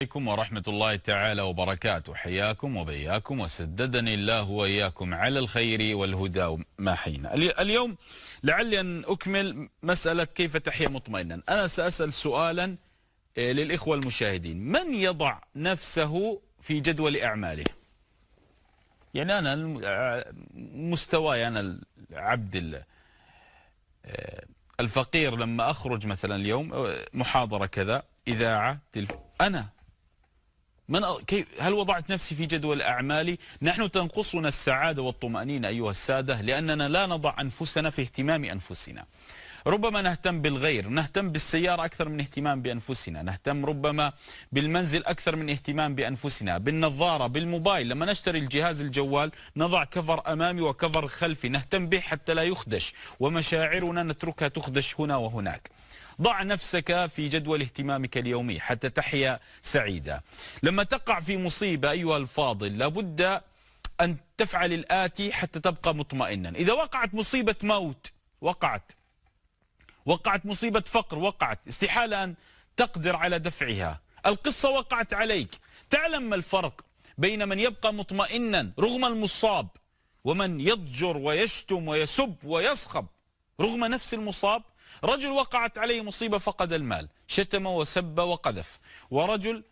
عليكم ورحمة الله تعالى وبركاته. حياكم وبياكم وسددني الله وإياكم على الخير والهدى ما حينا. اليوم لعلي أن أكمل مسألة كيف تحيا مطمئنا. أنا سأسأل سؤالا للإخوة المشاهدين: من يضع نفسه في جدول أعماله؟ يعني أنا مستواي، أنا العبد الفقير، لما أخرج مثلا اليوم محاضرة كذا، إذاعة، أنا هل وضعت نفسي في جدول أعمالي؟ نحن تنقصنا السعادة والطمأنينة أيها السادة لأننا لا نضع أنفسنا في اهتمام أنفسنا. ربما نهتم بالغير، نهتم بالسيارة أكثر من اهتمام بأنفسنا، نهتم ربما بالمنزل أكثر من اهتمام بأنفسنا، بالنظارة، بالموبايل. لما نشتري الجهاز الجوال نضع كفر أمامي وكفر خلفي، نهتم به حتى لا يخدش، ومشاعرنا نتركها تخدش هنا وهناك. ضع نفسك في جدول اهتمامك اليومي حتى تحيا سعيدا. لما تقع في مصيبة أيها الفاضل لابد أن تفعل الآتي حتى تبقى مطمئنا. إذا وقعت مصيبة موت، وقعت مصيبة فقر، وقعت، استحالة أن تقدر على دفعها. القصة وقعت عليك. تعلم ما الفرق بين من يبقى مطمئنا رغم المصاب ومن يضجر ويشتم ويسب ويصخب رغم نفس المصاب؟ رجل وقعت عليه مصيبة فقد المال، شتم وسب وقذف، ورجل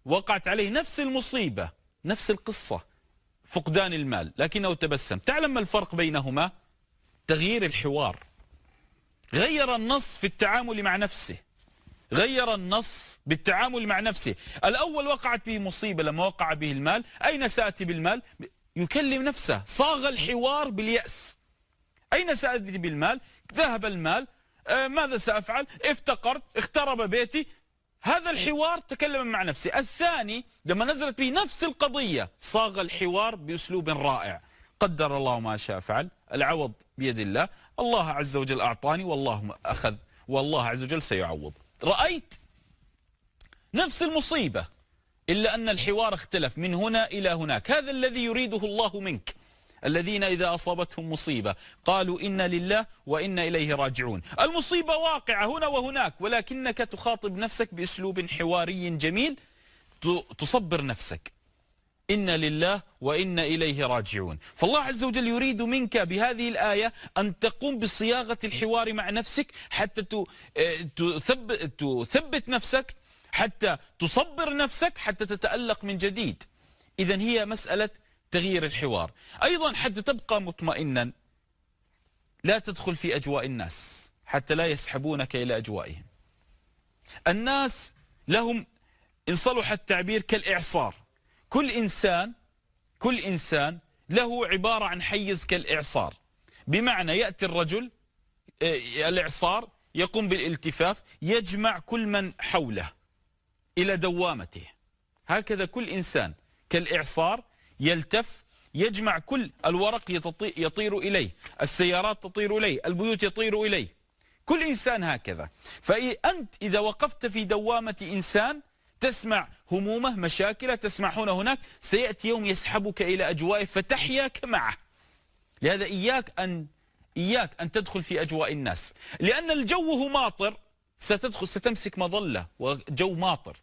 وقعت عليه نفس المصيبة، نفس القصة، فقدان المال، لكنه تبسم. تعلم ما الفرق بينهما؟ تغيير الحوار. غير النص في التعامل مع نفسه، غير النص بالتعامل مع نفسه. الأول وقعت به مصيبة، لما وقع به المال، أين سأتي بالمال؟ يكلم نفسه، صاغ الحوار باليأس. أين سأتي بالمال؟ ذهب المال، ماذا سأفعل؟ افتقرت، اخترب بيتي. هذا الحوار تكلم مع نفسه. الثاني لما نزلت به نفس القضية صاغ الحوار بأسلوب رائع: قدر الله ما شاء فعل، العوض بيد الله، الله عز وجل أعطاني والله أخذ والله عز وجل سيعوض. رأيت نفس المصيبة إلا أن الحوار اختلف من هنا إلى هناك. هذا الذي يريده الله منك. الذين إذا أصابتهم مصيبة قالوا إنا لله وإنا إليه راجعون. المصيبة واقعة هنا وهناك، ولكنك تخاطب نفسك بأسلوب حواري جميل تصبر نفسك. إنا لله وإنا إليه راجعون. فالله عز وجل يريد منك بهذه الآية أن تقوم بصياغة الحوار مع نفسك حتى تثبت نفسك، حتى تصبر نفسك، حتى تتألق من جديد. إذن هي مسألة تغيير الحوار. أيضا حتى تبقى مطمئنا لا تدخل في أجواء الناس حتى لا يسحبونك إلى أجوائهم. الناس لهم إن صلح التعبير كالإعصار. كل إنسان له عبارة عن حيز كالإعصار، بمعنى يأتي الرجل الإعصار يقوم بالالتفاف، يجمع كل من حوله إلى دوامته. هكذا كل إنسان كالإعصار يلتف، يجمع كل الورق يطير إليه، السيارات تطير إليه، البيوت يطير إليه. كل إنسان هكذا. فأنت إذا وقفت في دوامة إنسان تسمع همومه، مشاكله، تسمع هنا هناك، سيأتي يوم يسحبك إلى أجوائه فتحياك معه. لهذا إياك أن تدخل في أجواء الناس، لأن الجو ماطر، ستمسك مظلة وجو ماطر،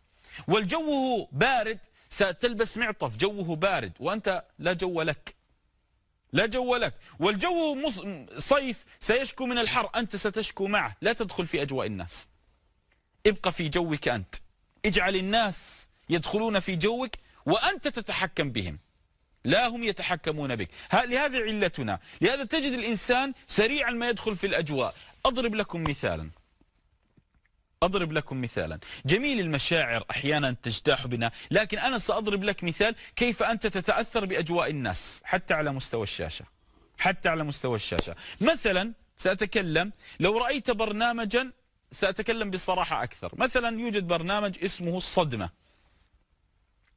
والجو بارد ستلبس معطف، جوه بارد وأنت لا جو لك، لا جو لك. والجو صيف سيشكو من الحر، أنت ستشكو معه. لا تدخل في أجواء الناس، ابقى في جوك أنت. اجعل الناس يدخلون في جوك وأنت تتحكم بهم، لا هم يتحكمون بك. لهذه علتنا. لهذا تجد الإنسان سريعا ما يدخل في الأجواء. أضرب لكم مثالا. جميل المشاعر أحيانا تجتاح بنا، لكن أنا سأضرب لك مثال كيف أنت تتأثر بأجواء الناس حتى على مستوى الشاشة. مثلا سأتكلم، لو رأيت برنامجا، سأتكلم بصراحة أكثر. مثلا يوجد برنامج اسمه الصدمة،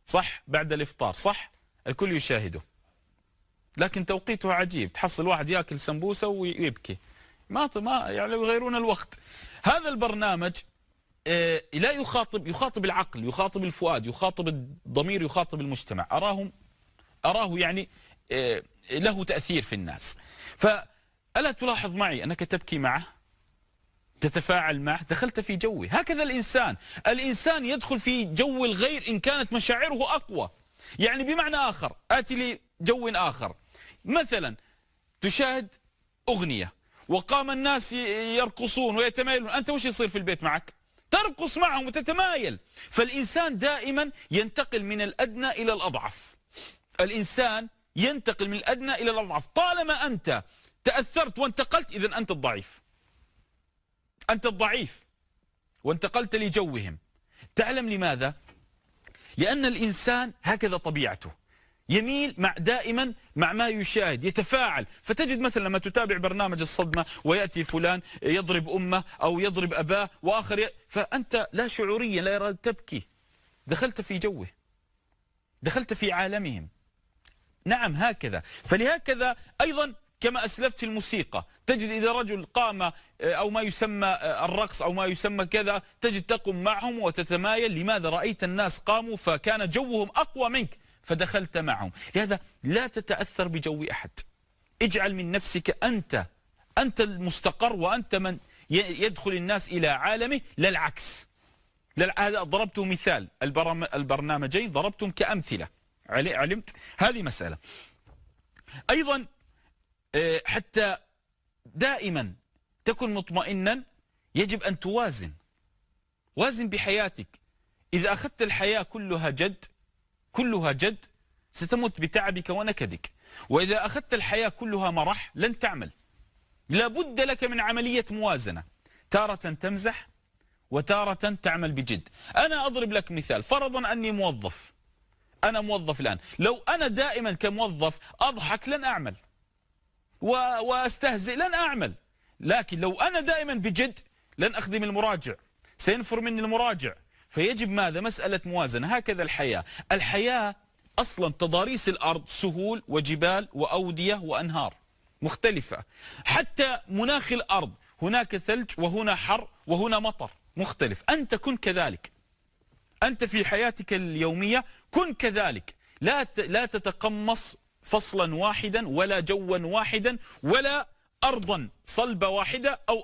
صح؟ بعد الإفطار، صح؟ الكل يشاهده، لكن توقيته عجيب. تحصل واحد يأكل سمبوسة ويبكي، ما يعني يغيرون الوقت. هذا البرنامج لا يخاطب العقل، يخاطب الفؤاد، يخاطب الضمير، يخاطب المجتمع. أراه يعني له تأثير في الناس. فألا تلاحظ معي أنك تبكي معه؟ تتفاعل معه، دخلت في جوه. هكذا الإنسان يدخل في جو الغير إن كانت مشاعره أقوى. يعني بمعنى آخر، آتي لي جو آخر، مثلا تشاهد أغنية وقام الناس يرقصون ويتمايلون، أنت وش يصير في البيت معك؟ ترقص معهم وتتمايل. فالإنسان دائما ينتقل من الأدنى إلى الأضعف. الإنسان ينتقل من الأدنى إلى الأضعف. طالما أنت تأثرت وانتقلت، إذن أنت الضعيف. أنت الضعيف وانتقلت لجوهم. تعلم لماذا؟ لأن الإنسان هكذا طبيعته، يميل دائما مع ما يشاهد، يتفاعل. فتجد مثلا لما تتابع برنامج الصدمة ويأتي فلان يضرب أمه أو يضرب أباه وآخر فأنت لا شعوريا لا يرى تبكي، دخلت في جوه، دخلت في عالمهم. نعم هكذا. فلهكذا أيضا كما أسلفت الموسيقى، تجد إذا رجل قام أو ما يسمى الرقص أو ما يسمى كذا، تجد تقوم معهم وتتمايل. لماذا؟ رأيت الناس قاموا فكان جوهم أقوى منك فدخلت معهم. لهذا لا تتأثر بجو أحد، اجعل من نفسك أنت المستقر، وأنت من يدخل الناس إلى عالمه، لا العكس. هذا ضربته مثال، البرنامجين ضربتهم كأمثلة، علمت هذه مسألة. أيضا حتى دائما تكن مطمئنا يجب أن توازن. وازن بحياتك. إذا أخذت الحياة كلها جد ستموت بتعبك ونكدك. وإذا أخذت الحياة كلها مرح لن تعمل. لابد لك من عملية موازنة، تارة تمزح وتارة تعمل بجد. أنا أضرب لك مثال، فرضا أني موظف، أنا موظف الآن، لو أنا دائما كموظف أضحك لن أعمل واستهزئ لن أعمل. لكن لو أنا دائما بجد لن أخدم المراجع، سينفر مني المراجع. فيجب ماذا؟ مسألة موازنة. هكذا الحياة أصلا تضاريس الأرض سهول وجبال وأودية وأنهار مختلفة. حتى مناخ الأرض هناك ثلج وهنا حر وهنا مطر مختلف. أنت كن كذلك، أنت في حياتك اليومية كن كذلك. لا تتقمص فصلا واحدا ولا جوا واحدا ولا أرضا صلبة واحدة أو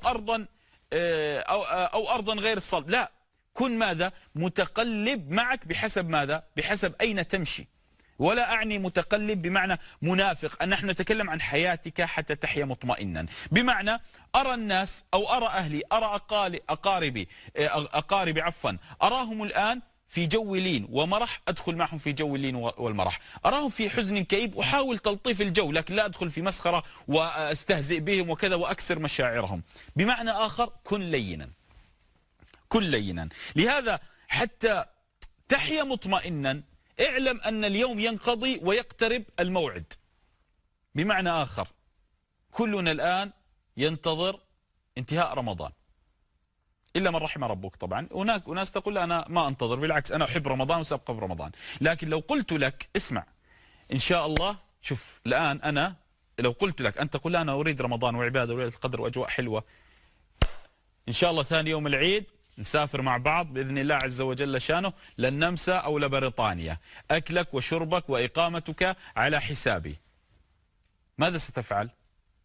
أرضا غير الصلب. لا، كن ماذا؟ متقلب معك بحسب ماذا؟ بحسب أين تمشي. ولا أعني متقلب بمعنى منافق، أن نحن نتكلم عن حياتك حتى تحيا مطمئنا. بمعنى أرى الناس أو أرى أهلي، أرى أقاربي عفوا، أراهم الآن في جو لين ومرح، أدخل معهم في جو اللين والمرح. أراهم في حزن كئيب، أحاول تلطيف الجو، لكن لا أدخل في مسخرة وأستهزئ بهم وكذا وأكسر مشاعرهم. بمعنى آخر كن لينا، كن لينا. لهذا حتى تحيا مطمئنا اعلم أن اليوم ينقضي ويقترب الموعد. بمعنى آخر كلنا الآن ينتظر انتهاء رمضان إلا من رحم ربك. طبعا هناك أناس تقول أنا ما أنتظر، بالعكس أنا أحب رمضان وسأبقى برمضان. لكن لو قلت لك اسمع إن شاء الله، شوف الآن أنا لو قلت لك أنت تقول أنا أريد رمضان وعبادة وليلة القدر وأجواء حلوة، إن شاء الله ثاني يوم العيد نسافر مع بعض بإذن الله عز وجل شانه للنمسا أو لبريطانيا، أكلك وشربك وإقامتك على حسابي. ماذا ستفعل؟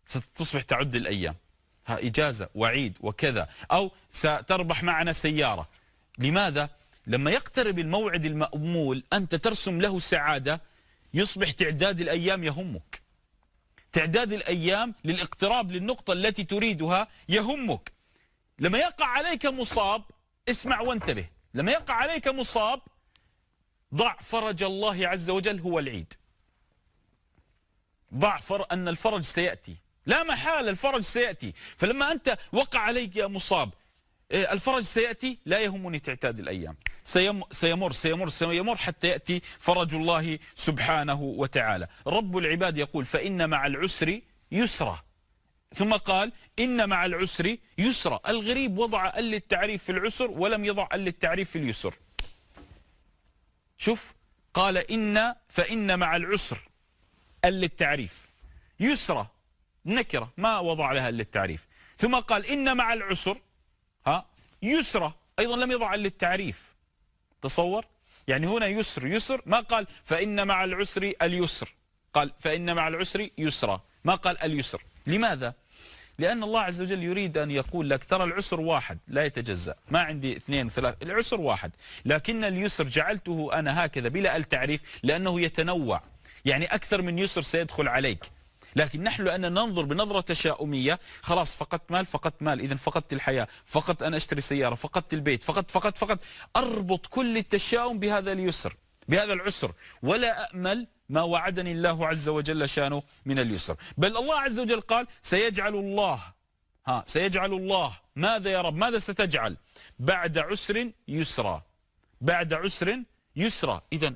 ستصبح تعد الأيام، إجازة وعيد وكذا، أو ستربح معنا سيارة. لماذا؟ لما يقترب الموعد المأمول أنت ترسم له سعادة، يصبح تعداد الأيام يهمك. تعداد الأيام للاقتراب للنقطة التي تريدها يهمك. لما يقع عليك مصاب، اسمع وانتبه، لما يقع عليك مصاب ضع فرج الله عز وجل هو العيد. ضع أن الفرج سيأتي، لا محال الفرج سيأتي. فلما أنت وقع عليك مصاب الفرج سيأتي، لا يهمني تعتاد الأيام، سيمر سيمر سيمر حتى يأتي فرج الله سبحانه وتعالى. رب العباد يقول فإن مع العسر يسرا، ثم قال إن مع العسر يسرا. الغريب وضع ال للتعريف في العسر ولم يضع ال للتعريف في اليسر. شوف قال فإن مع العسر ال للتعريف، يسرا نكرة ما وضع لها ال للتعريف، ثم قال إن مع العسر يسرا أيضا لم يضع ال للتعريف. تصور يعني هنا يسر ما قال فإن مع العسر اليسر، قال فإن مع العسر يسرا، ما قال اليسر. لماذا؟ لأن الله عز وجل يريد أن يقول لك ترى العسر واحد لا يتجزأ، ما عندي اثنين وثلاث، العسر واحد، لكن اليسر جعلته أنا هكذا بلا التعريف لأنه يتنوع، يعني أكثر من يسر سيدخل عليك. لكن نحن لأننا ننظر بنظرة تشاؤمية، خلاص فقدت مال فقدت مال، إذا فقدت الحياة، فقدت أن أشتري سيارة، فقدت البيت، فقدت، أربط كل التشاؤم بهذا اليسر، بهذا العسر، ولا أأمل ما وعدني الله عز وجل شانه من اليسر. بل الله عز وجل قال سيجعل الله، سيجعل الله ماذا يا رب؟ ماذا ستجعل؟ بعد عسر يسرا، بعد عسر يسرا. إذن